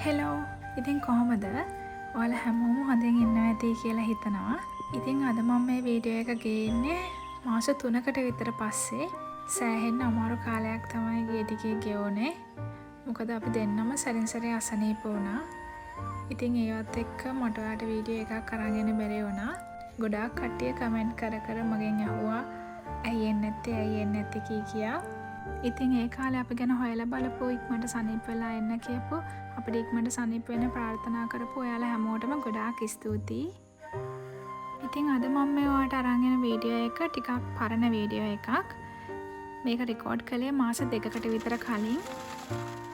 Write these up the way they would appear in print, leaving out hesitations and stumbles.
Hello ඉතින් කොහොමද ඔයාලා හැමෝම හොඳින් ඉන්නවා ඇති කියලා හිතනවා. ඉතින් අද මම මේ වීඩියෝ එක ගේන්නේ මාස 3කට විතර පස්සේ. සෑහෙන්න අමාරු කාලයක් තමයි ගිය ටිකේ ගෙවුනේ. මොකද අපි දෙන්නම සැරින් සැරේ අසනීප වුණා. ඉතින් ඒවත් එක්ක මට ඔයාලට වීඩියෝ එකක් අරගෙන බැරි වුණා. ගොඩාක් කට්ටිය කමෙන්ට් කර මගෙන් අහුවා ඇයි එන්නේ නැත්තේ කියා. ඉතින් ඒ කාලේ අපි ගැන හොයලා බලපුව ඉක්මනට සනීප වෙලා එන්න කියපු අපිට ඉක්මනට සනීප වෙන්න ප්‍රාර්ථනා කරපු ඔයාලා හැමෝටම ගොඩාක් ස්තුතියි. ඉතින් අද මම මේ ඔයාලට අරන් එන වීඩියෝ එක ටිකක් පරණ වීඩියෝ එකක්. මේක රෙකෝඩ් කළේ මාස 2කට විතර කලින්.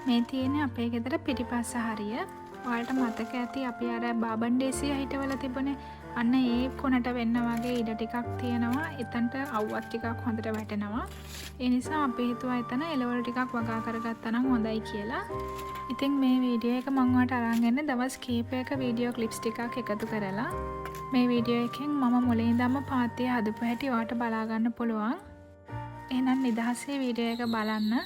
මේ තියෙන්නේ අපේ ගෙදර පිටිපස්ස හරිය. ඔයාලට මතක ඇති අපි අර බාබන්ඩේසිය හිටවල තිබුණේ අන්න ඒ කොනට වෙන්න වගේ ඉඩ ටිකක් තියෙනවා. එතනට අවුවත් ටිකක් හොඳට වැටෙනවා. ඒ නිසා අපි හිතුවා එතන එළවලු ටිකක් වගා කරගත්තා නම් හොඳයි කියලා. ඉතින් මේ වීඩියෝ එක මම ඔයාලට අරන් එන්නේ දවස් කීපයක වීඩියෝ ක්ලිප්ස් ටිකක් එකතු කරලා. මේ වීඩියෝ එකෙන් මම මුලින් ඉඳන්ම පාත්තිය හදපු හැටි ඔයාලට බලා ගන්න පුළුවන්. එහෙනම් නිදහසේ වීඩියෝ එක බලන්න.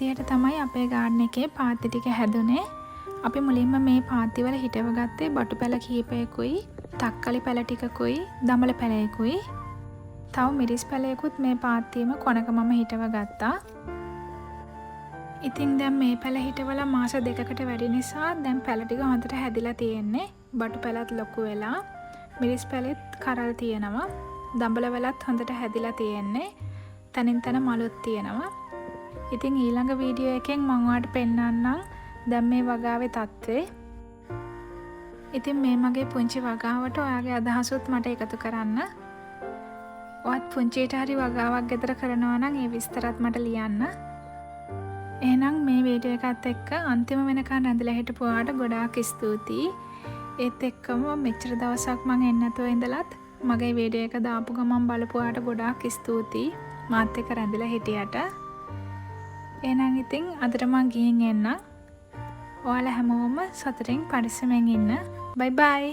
විදිහට තමයි අපේ ගාඩන් එකේ පාත්ති ටික හැදුනේ. අපි මුලින්ම මේ පාත්ති වල හිටව ගත්තේ බටු පැල කීපයකුයි, තක්කලි පැල ටිකකුයි, දමල පැලයකුයි. තව මිරිස් පැලයකුත් මේ පාත්තියේම කොනක මම හිටව ගත්තා. ඉතින් දැන් මේ පැල හිටවලා මාස 2කට වැඩි නිසා දැන් පැල ටික හොඳට හැදිලා තියෙන්නේ. බටු පැලත් ලොකු වෙලා, මිරිස් පැලෙත් කරල් තියෙනවා. දඹල වලත් හොඳට හැදිලා තියෙන්නේ. තනින් තන මලුත් තියෙනවා. ඉතින් ඊළඟ වීඩියෝ එකෙන් මම ඔයාලට පෙන්නන්නම් දැන් මේ වගාවේ තත්ත්වය. ඉතින් මේ මගේ පුංචි වගාවට ඔයාගේ අදහසුත් මට එකතු කරන්න. ඔයත් පුංචිට හරි වගාවක් ගෙදර කරනවා නම් ඒ විස්තරත් මට ලියන්න. එහෙනම් මේ වීඩියෝ එකත් එක්ක අන්තිම වෙනකන් රැඳිලා හිටපු ඔයාට ගොඩාක් ස්තුතියි. ඒත් එක්කම මෙච්චර දවසක් මං එන්නේ නැතුව ඉඳලත් මගේ වීඩියෝ එක දාපු ගමන් බලපු ඔයාට ගොඩාක් ස්තුතියි. මාත් එක්ක රැඳිලා හිටියට. එහෙනම් ඉතින් අදට මං ගිහින් එන්න. ඔයාලා හැමෝම සතුටින් පරිස්සමෙන් ඉන්න. බයි බයි.